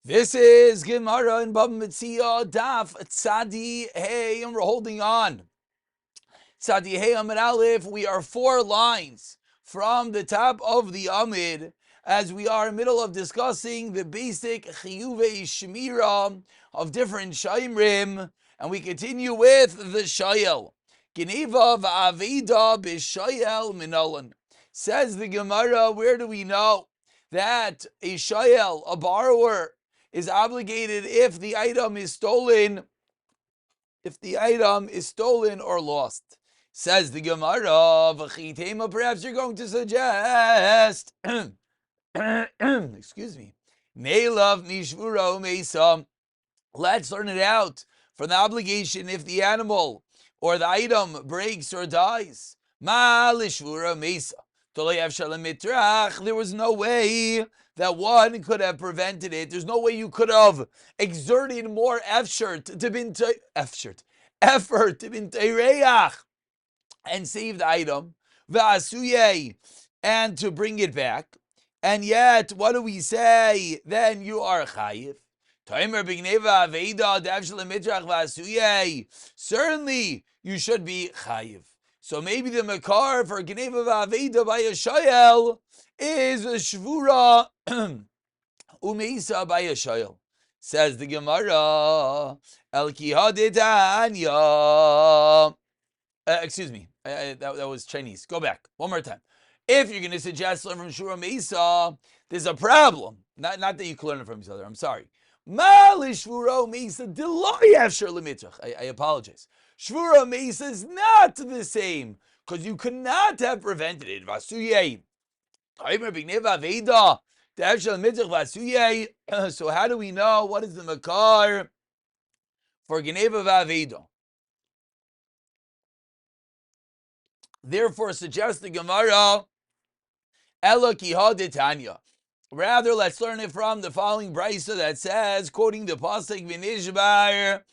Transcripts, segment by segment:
This is Gemara in Bava Metziah, Daf Tzadi Hey, and we're holding on. Tzadi Hey Amid Aleph, we are 4 lines from the top of the Amid, as we are in the middle of discussing the basic Chiyuvei Shemira of different Shaimrim, and we continue with the Shayel. Geneva v'avida b'Shayel minolan. Says the Gemara, where do we know that a Shayel, a borrower, is obligated if the item is stolen, or lost? Says the Gemara, v'chitema, perhaps you're going to suggest, excuse me, Neilav mishvura umeisa. Let's learn it out from the obligation if the animal or the item breaks or dies. Ma lishvura mesa. There was no way that one could have prevented it. There's no way you could have exerted more effort to bin teireach and save the item, v'asuye, and to bring it back. And yet, what do we say? Then you are chayiv. Certainly, you should be chayiv. So maybe the makar for Gneva V'Aveda by a Shayel is a Shvura Umeisa by a Shayel. Says the Gemara, El Kihadetanya. Excuse me, that was Chinese. Go back, one more time. If you're going to suggest learn from Shvura Meisa, there's a problem. Not that you can learn it from each other, I'm sorry. I apologize. Shvura Mesa is not the same, because you could not have prevented it. So how do we know what is the makar for Geneva Vaveda? Therefore, suggest the Gemara, Ela Kiha Detanya. Rather, let's learn it from the following brisa that says, quoting the pasuk, "V'nishbar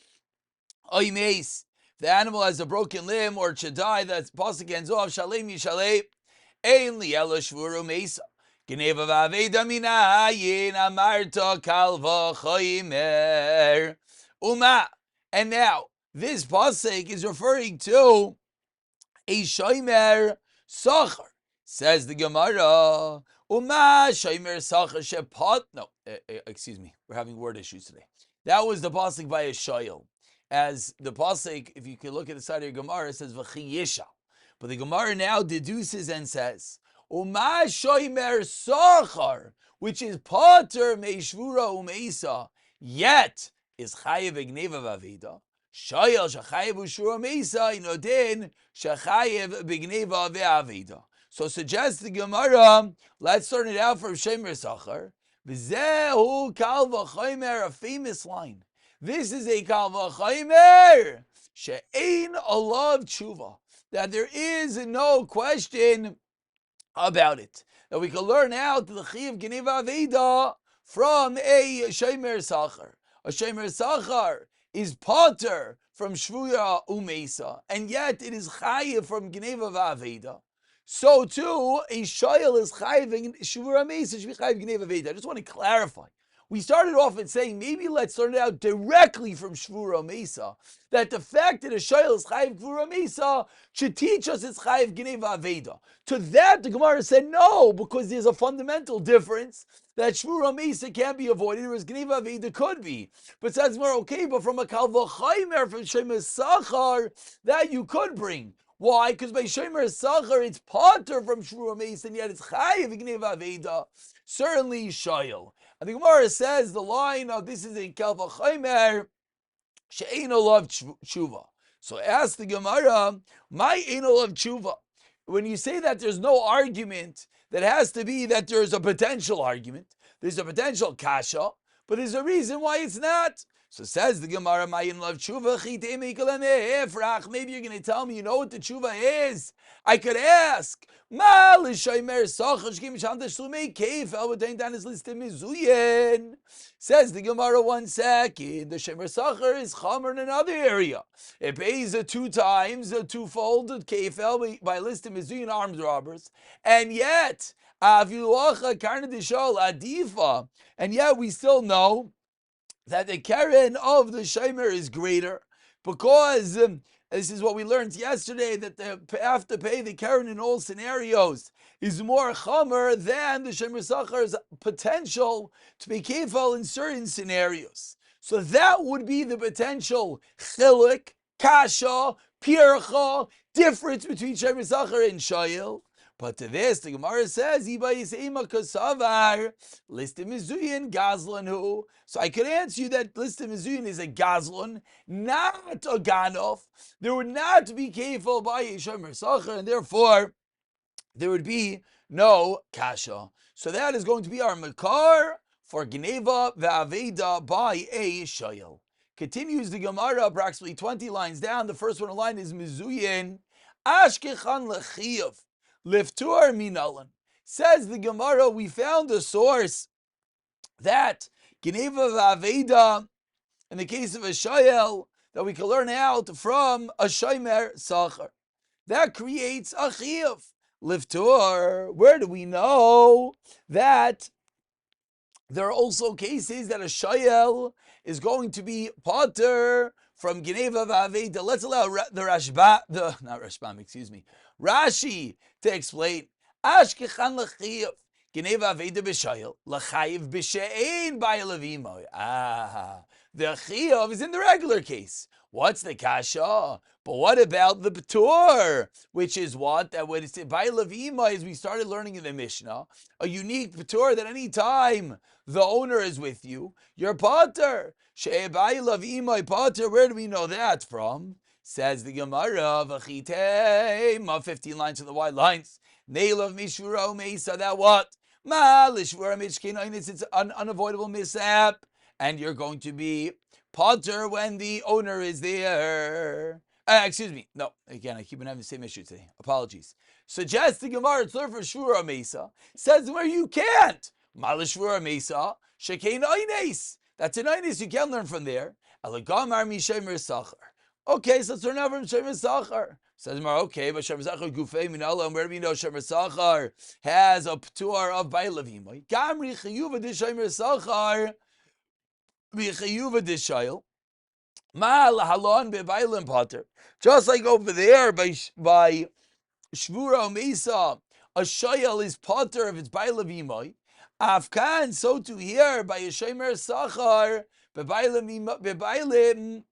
oimeis." The animal has a broken limb or should die. That pasuk ends off, "Shalem yishalei ein li'ela shvuru meisa." Geneva v'aveda minayin amarta kalva choimer uma. And now this pasuk is referring to a shomer sachar. Says the Gemara, Uma shomer sachar shepot. No, excuse me, we're having word issues today. That was the pasuk by a shoyel. As the pasuk, if you can look at the side of your Gemara, it says v'chiyisha. But the Gemara now deduces and says, Uma shomer sachar, which is poter meishvura umeisa, yet is chayev v'gneva v'aveda. Shoyel shachayev u'shura meisa inodin shachayev b'gneva ve'aveda. So suggest the Gemara, let's start it out from Shemer Sachar. V'zehu kal v'chomer, a famous line. This is a kal v'chomer she'ein alav tshuva, that there is no question about it. That we can learn out the Chiv Geneva Aveda from a Shemer Sachar. A Shemer Sachar is potter from Shvuya Umesa, and yet it is Chayiv from Geneva V'Aveda. So too, a Shayel is Chayiv Shvura Mesa, should be Chayiv Geneva V'Aveda. I just want to clarify. We started off at saying, maybe let's learn it out directly from Shvura Mesa, that the fact that a Shayel is Chayiv Shvura Mesa should teach us it's Chayiv Geneva V'Aveda. To that, the Gemara said no, because there's a fundamental difference that Shvura Mesa can't be avoided, whereas Geneva V'Aveda could be. But says more, okay, but from a Kal V'Chaymer, from Shemer Sachar, that you could bring. Why? Because by Shemer Sachar, it's potter from Shvura Mesa, and yet it's Chayiv Geneva V'Aveda. Certainly Shayel. And the Gemara says the line of this is a Kal V'Chaymer, she'ein olav tshuva. So ask the Gemara, my ein olav tshuva. When you say that there's no argument, that has to be that there's a potential argument. There's a potential kasha, but there's a reason why it's not. So says the Gemara, Mayin love tshuva, maybe you're going to tell me, you know what the tshuva is? I could ask, says the Gemara, 1 second. The Shemer Sachar is Chamer in another area. It pays 2 times, a twofold kefel by listing Mizuyin armed robbers. And yet, and yet we still know that the keren of the shomer is greater, because this is what we learned yesterday, that they have to pay the keren in all scenarios is more chomer than the shomer sachar's potential to be kefal in certain scenarios. So that would be the potential chilik, kasha, pircha, difference between shomer sachar and shayil. But to this, the Gemara says, listim mizuyin gazlan hu. So I could answer you that listim mizuyin is a gazlan, not a ganof. There would not be kefil by a shomer sachar, and therefore there would be no kasha. So that is going to be our makar for Gneva ve'aveda by a shayil. Continues the Gemara approximately 20 lines down. The first one line is mizuyin ashkechan lechiyav liftur minalan. Says the Gemara, we found a source that Gneva ve'aveda, in the case of a shayil, that we can learn out from a shomer sachar. That creates a chiyuv. Liftur, where do we know that there are also cases that a shayel is going to be potter from Geneva v'aveda? Let's allow Rashi to explain. Ashkechan l'chiyuv. Geneva v'aveda b'shayel. L'chayiv b'she'ein b'aylavimo. The chiyuv is in the regular case. What's the kasha? But what about the Patur? Which is what? That when it's by Levima, as we started learning in the Mishnah, a unique Patur that any time the owner is with you, you're Pater. She'ebay Levima Pater, where do we know that from? Says the Gemara, V'chitei, 15 lines to the wide lines. Neilav Mishura Mesa, that what? Ma Lishvura Mishkinain, it's an unavoidable mishap, and you're going to be Pater when the owner is there. Excuse me. No, again, I keep on having the same issue today. Apologies. Suggests the Gemara, it's learned for Shura Mesa. Says where you can't. Malishvura Mesa, Shekain Oines. That's an Oines, you can learn from there. Alagamar Mishemer Sachar. Okay, so let's learn out from Shemer Sachar. Says Gemara, okay, but Shemer Sachar Gufei Minala, and where do we know Shemer Sachar has a Ptur of Bailavimoy? Gamri Chayuva de Shemer Sachar, Bichayuva de Shayel. Just like over there by Shvura Mesa, a shayel is potter if it's by Levimoy. Afkan, so to here by a Shemer Sachar, Bebailim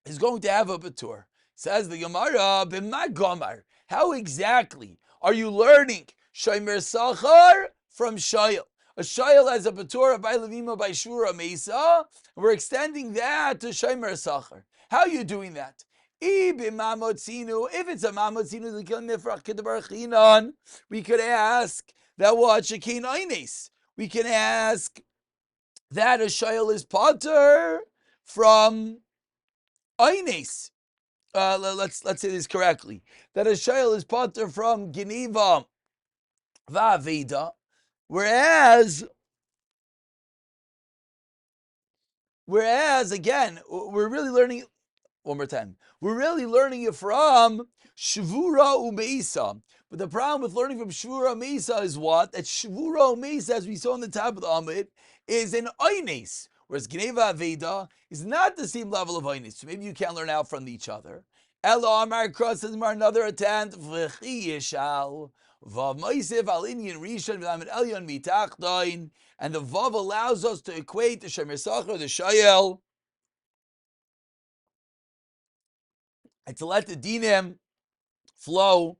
is going to have a patur. Says the Gemara, B'magomar. How exactly are you learning Shemer Sachar from shayel? A shayel has a patur by Levima by Shura Mesa. We're extending that to Shemer Sachar. How are you doing that? If it's a mamotzinu, we could ask that what shekein oines. We can ask that a shayel is potter from oines. Let's say this correctly. That a shayel is potter from Geneva va'aveda. Whereas again, we're really learning one more time. We're really learning it from Shvura Umeisa. But the problem with learning from Shvura Umeisa is what? That Shvura Umeisa, as we saw on the top of the Amid, is an Oines. Whereas Geneva Aveda is not the same level of Oines. So maybe you can learn out from each other. Elo Amar crosses another attempt. V'chi Yishal. Vav Moisef al Inyan Rishon v'Amid Elyon Mitachdoin. And the Vav allows us to equate the Shemer Sachar, the Shayel, and to let the dinim flow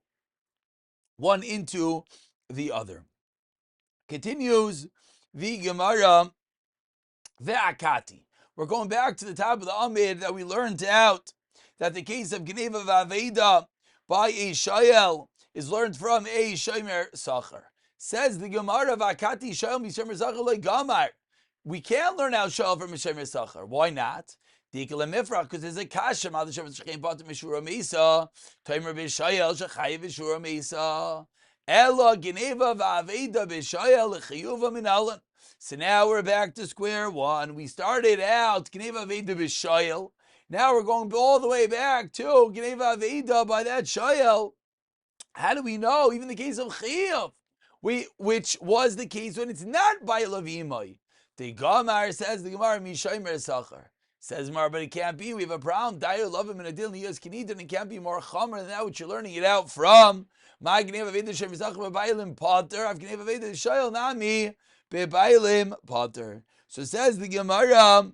one into the other. Continues the Gemara ve'akati. We're going back to the top of the Amid that we learned out that the case of Geneva v'Aveda by a Shayel is learned from a Shemer Sachar. Says the Gemara v'akati Shayel mishemer Sachar legamar. We can learn out Shayel from a Shemer Sachar. Why not? Because there's a kasha, Timer b'shayel shechayiv b'shura misa. Ela geneva v'aveda b'shayel lechiyuva minalan. So now we're back to square one. We started out geneva v'aveda b'shayel. Now we're going all the way back to geneva v'aveda by that shayel. How do we know? Even the case of chiyuv, which was the case when it's not by lavimai. The Gamar says the Gemara Mishomer Sachar. Says Mar, but it can't be. We have a problem. Dayo love him in a deal. Niyas Kenid, and it can't be more chomer than that which you're learning it out from. My Gnev Aveda Shem Sachar Bebailim Potter. I've Gnev Aveda Shayel Nami Bebailim Potter. So says the Gemara.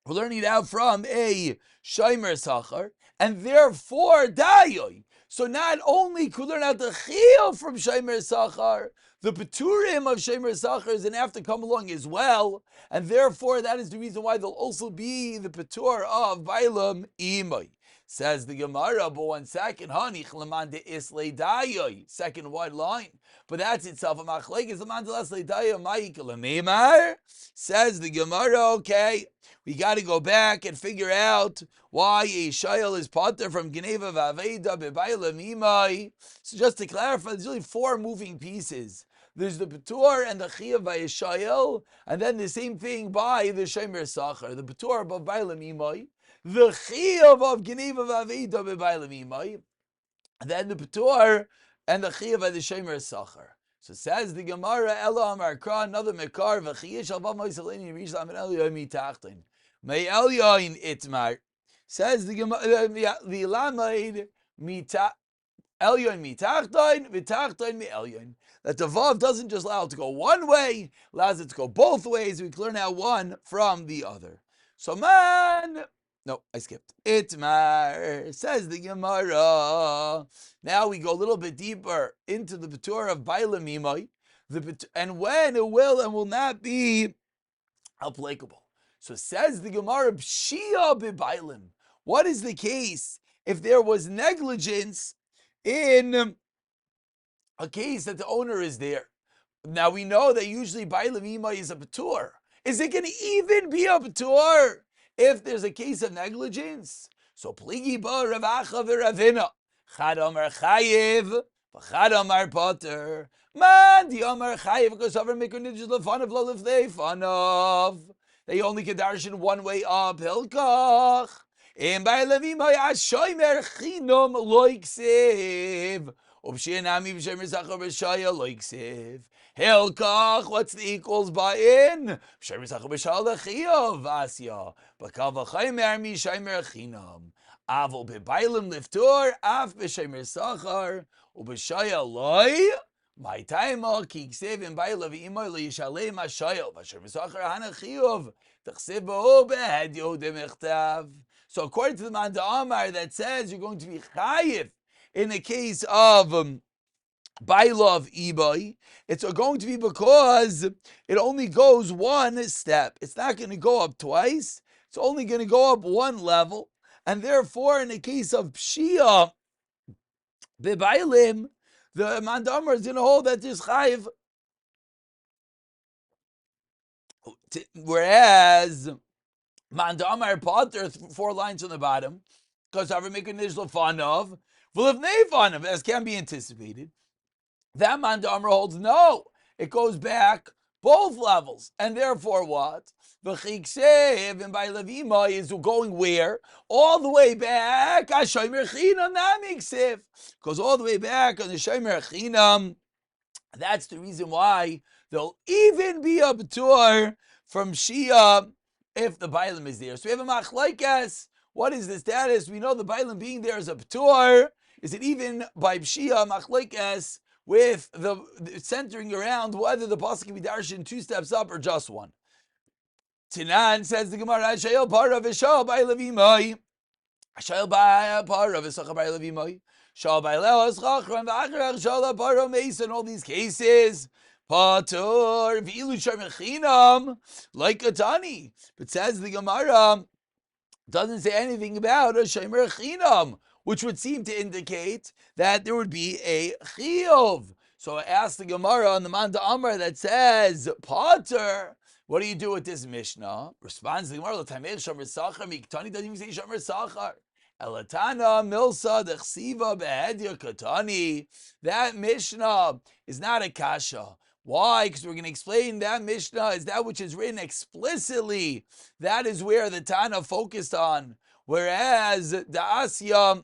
We're learning it out from a Shomer Sachar, and therefore Dayoy. So not only could we learn out the Chiyuv from Shomer Sachar, the Peturim of Shomer Sachar is going to have to come along as well, and therefore that is the reason why there'll also be the Petur of Bailam Imay. Says the Gemara, but 1 second, Hanich Laman de Isle Dayoy, second one line. But that's itself a machlekes Laman de Isle Dayoy Ma'ikal Meimar. Says the Gemara, okay, we got to go back and figure out why a shayel is potter from Geneva Vaveda Bebailam Imai. So just to clarify, there's really 4 moving pieces. There's the Petur and the Chiyuv by a shayel, and then the same thing by the Shomer Sachar. The Petur of Bebailam Imai, the Chiyuv of Geneva Vaveda Bebailam Imai, and then the Petur and the Chiyuv by the Shomer Sachar. So says the Gemara, Ela Amar Kra, another Mekar, V'chiyish Alvav Moisalini, Rish Lamin Elyoim Tachtin. May Elyoin Itmar. Says the Gemara, the Lamed Mita Elyoin Mitachtin, Vitachtin Mi Elyoin. That the Vav doesn't just allow it to go one way, allows it to go both ways. We clear now one from the other. So man, no, I skipped. Itmar, says the Gemara. Now we go a little bit deeper into the Petur of Bailam Imai, and when it will and will not be applicable. So says the Gemara, Pshia b'Bailim. What is the case if there was negligence in a case that the owner is there? Now we know that usually Bailam Imai is a Petur. Is it going to even be a Petur if there's a case of negligence? So pligi ba Rav Acha v'Ravina. Chad Amar Chayiv, v'Chad Amar Potter. Man, the Amar Chayiv, because over Mikunidj Lefanav Lo Lefnei Fanav. They only can darshan one way up. Hilkach. In Bailam Imai Ashoymer Chinam Loiksiv. Ubshinami B'Shemer Sachar B'Shaya Loiksiv. Hilkach, what's the equals by in? B'Shemer Sachar B'Shaya Chiyov Asya. B'Kav V'Chaymer Mi Shomer Chinam. Avol bebailim liftur, af b'shemer sachar, u'b'shaya loy, my time ki ksev in bailav imoy liyishalei mashayel, b'shemer sachar hana chiyuv, t'chsev bo'o behed yodem echtav. So according to the Man Amar that says you're going to be chayiv in the case of Bailav Ibai, it's going to be because it only goes one step. It's not going to go up twice. It's only going to go up one level. And therefore, in the case of Pshia, Bebailim, the Mandamar is going to hold that there's Chayiv. Whereas, Mandamar Potter, 4 lines on the bottom, because I've make a nishla fun of, V'livnei fun of, as can be anticipated. That Mandamar holds no. It goes back both levels. And therefore what? The Chiksev and by Levima is going where? All the way back. Shomer Chinam Namiksev. Goes all the way back on the Shomer Chinam. That's the reason why there'll even be a B'tur from Shia if the Bailam is there. So we have a Machlaikas. What is the status? We know the Bailam being there is a B'tur. Is it even by Shia Machlaikas with the centering around whether the pasuk can be darshan 2 steps up or just one? Tinan says the Gemara, Shayel Parav Shal by Levimai. Shayel by Parav Isachar by Levimai. Shal by Leos Chachram V'Acharach Shal Parav Mason. All these cases, Patur V'ilu Sharmechinam like a Tani. But says the Gemara, doesn't say anything about a Shomer Chinam, which would seem to indicate that there would be a Chiyuv. So I asked the Gemara on the Manda Amar that says, Potter, what do you do with this Mishnah? Responds the Gemara, L'tamei Shomer Sachar, Miktani doesn't even say Shomer Sachar. Elatana Milsa Dechsiva Behedya Katani. That Mishnah is not a kasha. Why? Because we're going to explain that Mishnah is that which is written explicitly. That is where the Tana focused on. Whereas the Asya,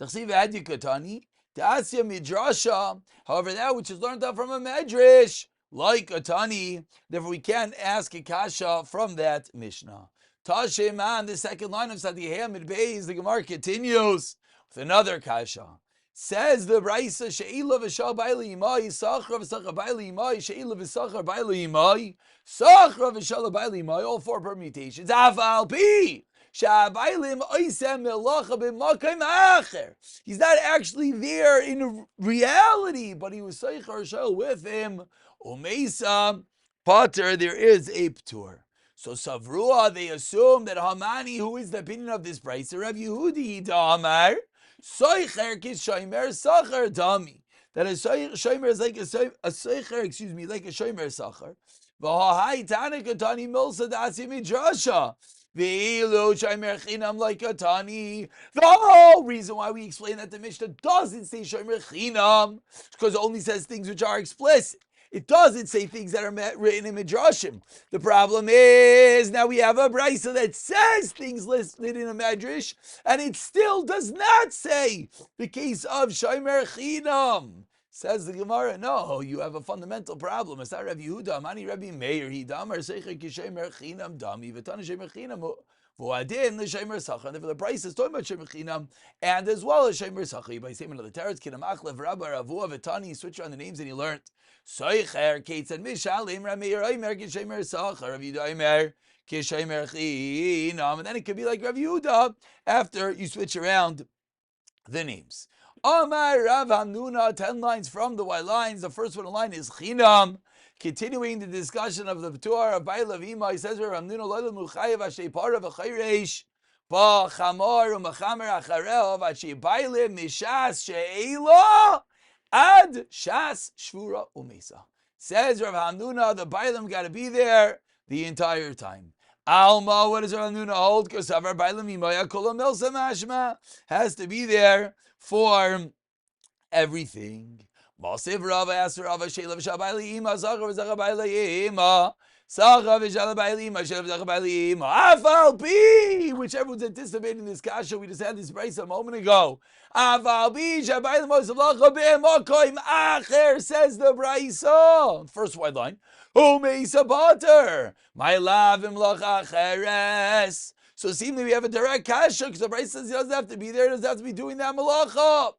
Dechsiva Behedya Katani, the Asya Midrasha, however, that which is learned out from a Medrash, like a Tani, therefore we can't ask a kasha from that Mishnah. Tasheman, the second line of Sadihah Midbeis, the Gemara continues with another kasha. Says the Brisa, She'ila v'shal b'ayli yimai, Sachra v'sachra b'ayli yimai, She'ila v'sachra b'ayli yimai, Sachra v'shal b'ayli yimai, all four permutations. Afal pi, Sha'abailim oisem melacha b'makim acher. He's not actually there in reality, but he was Seichar Shal with him. Umeisa, Potter, there is a ptur. So Savrua, they assume that Hamani, who is the opinion of this price, Rav Yehudi Damar, Soicher Kishomer Sacher Dami. That a Shomer is like a Soicher, like a Shomer Sacher. V'hahai Tanika Tani Milsa Dasi Midrasha. V'ilo Shomer Chinam like a Tani. The whole reason why we explain that the Mishnah doesn't say Shomer Chinam, because it only says things which are explicit. It doesn't say things that are written in Midrashim. The problem is now we have a brisa that says things listed in a Midrash, and it still does not say the case of Shomer Chinam. Says the Gemara, no, you have a fundamental problem. It's not Rabbi Yehuda, Mani Rabbi Meir, he damar seicher ki Shomer Chinam dami, v'tana Shomer Chinam v'adin l'Shomer Sacha. And the brisa is talking about Shomer Chinam, and as well as Shomer Sacha. By saying another teretz, Kinam Achlev Rabba Ravua v'tani, he switched around the names and he learned. Soicher Kate and Mishalim Rameir Oimer Kishemer Sacher Rav Yehuda Oimer Kishemer Chinam, and then it could be like Rav Yehuda after you switch around the names. Omar Rav Hamnuna, 10 lines from the white lines. The first one in line is Chinam. Continuing the discussion of the Ptur of Bailav Ima, he says Rav Hamnuna Lola Muchayev Ashay Parav Achayreish Ba Chamor Umachamer Acharev Ashay Bailim Mishas She'ela Ad Shas Shvura Umesa. Says Rav Hamnuna, the Bailam got to be there the entire time. Alma, what does Rav Hamnuna hold? Because Savar Bailam Imaya Kolam Milsa Mashma has to be there for everything. Masiv Rava asked Rava Shela V'Shabayli Ima Zachar V'Zachabayli Ima Zachar V'Shabayli Ima Shela V'Zachabayli Ima Afal Pi, which everyone's anticipating this kasha. We just had this price a moment ago. Afal Pi Shabayli Mosavlacha B'Mokoim Acher, says the Brisa. First white line. Umeisa Potter My Lavim Lach Acheres. So seemingly we have a direct kasha because the Brisa says he doesn't have to be there, he doesn't have to be doing that malacha.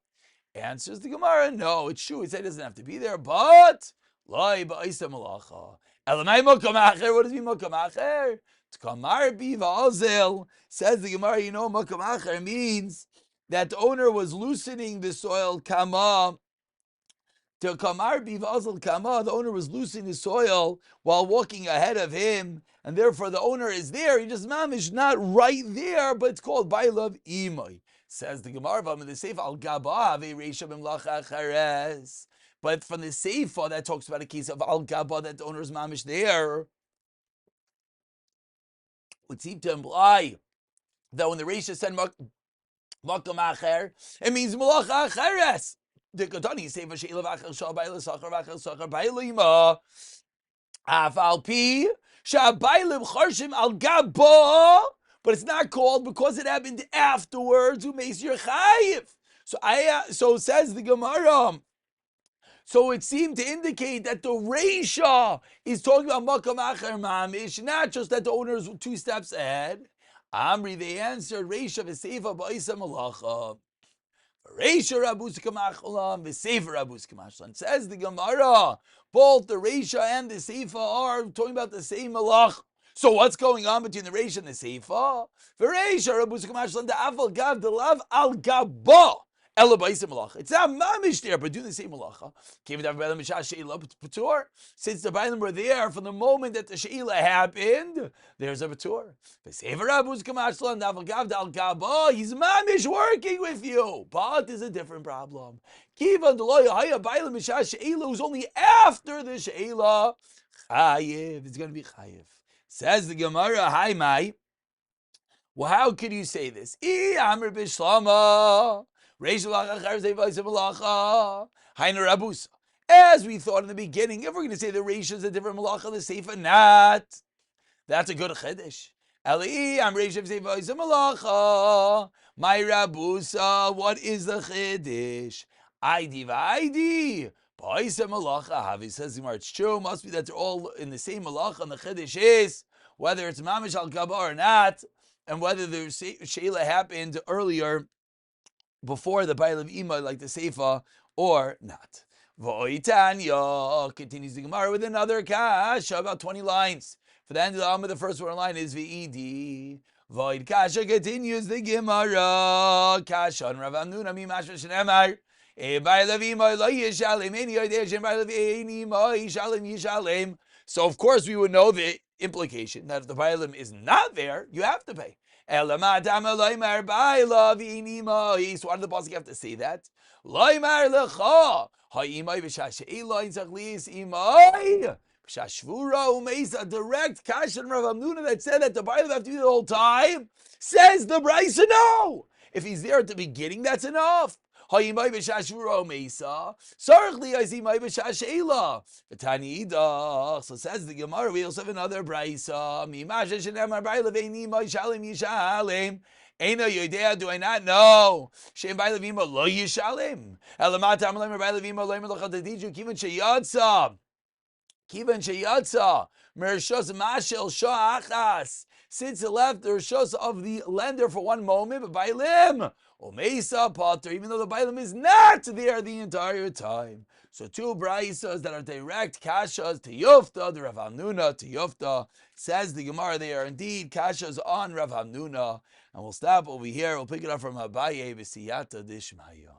Answers the Gemara, no, it's true. It said it doesn't have to be there, but Loi ba'isa malacha. Elamai mokam acher. What does it mean mokam acher? T'kamar bi va'azel. Says the Gemara, you know, mokam acher means that the owner was loosening the soil. Kama. To kamar bi va'azel kama. The owner was loosening the soil while walking ahead of him, and therefore the owner is there. He just mamish not right there, but it's called bailav imay. Says the Gemara, the Seifa al Gaba Reisha B'Mlacha Acheres. But from the Seifa that talks about a case of al Gaba that the owner is mamish there, would seem to imply that when the Reisha said Makam Acher, it means Mlacha Acheres. The Katani Seifa Sheila V'Acher Shal Ba'ila Sachar V'Acher Sachar Ba'ila Yima Afal Pi Sha'Ba'ilem Charshim al Gaba. But it's not called because it happened afterwards. Who makes your chayiv? So says the Gemara. So it seemed to indicate that the Reisha is talking about makam acher mamish, not just that the owner is 2 steps ahead. Amri, they answered Reisha v'seifa ba'isa malacha. Reisha rabus kamacholam v'seifa rabus kamashlan. Says the Gemara. Both the Reisha and the Seifa are talking about the same malach. So what's going on between the Reisha and the Seifa? V'Reisha Rabus Kamashlan da'afal gav delav al gaba ela ba'isa malacha. It's not mamish there, but doing the same malacha. Since the Bailam were there from the moment that the sheila happened, there's a patur. V'Seifa Rabus Kamashlan da'afal gav al gaba. He's mamish working with you, but there's a different problem. Kivan deloy haya Bailam mishah sheila, who's only after the sheila. Chayiv, it's going to be chayiv. Says the Gemara, hi mai. Well, how could you say this? Amr bishlama. As we thought in the beginning, if we're going to say the Reish is a different malacha, the Seifa not. That's a good chiddush. My Rabusa, what is the chiddush? Aidi v'aidi. Ba'isa malacha havi, says the Gemara, it's true, must be that they're all in the same malacha, and the chiddush is, whether it's mamish al kaba or not, and whether the sheila happened earlier, before the Bail of Ima, like the Seifa, or not. V'oitanya, continues the Gemara with another kasha, about 20 lines. For the end of the Amma, the first one line is V'idi. Void kasha, continues the Gemara. Kasha, and Rav Amnuna, mi mashma shenemar. Bail of Ima, lo yishalem, eni yoidei shem Bail of Ima, yishalem, yishalem. So, of course, we would know the implication that if the Bailim is not there, you have to pay. So why did the pasuk have to say that? A direct kasha and Rav Amnuna that said that the Bible have to be the whole time. Says the Brisa, no. If he's there at the beginning, that's enough. So says the Gemara, we also have another Brisa. Eino Yodea, do I not know? Shem Bail Levima lo yishalem. Elamat Amalim Bail Levima lo yimel Kivan sheyatsa. Kivan sheyatsa. Mershos mashel shachas. Since it left the rishos of the lender for one moment, but Bailim Omeisa Potter, even though the Bailim is not there the entire time. So two Braisas that are direct kashas to Yufta, the Rav Hamnuna to Yufta, says the Gemara, they are indeed kashas on Rav Hamnuna. And we'll stop over here. We'll pick it up from Abaye B'siyata Dishmaya.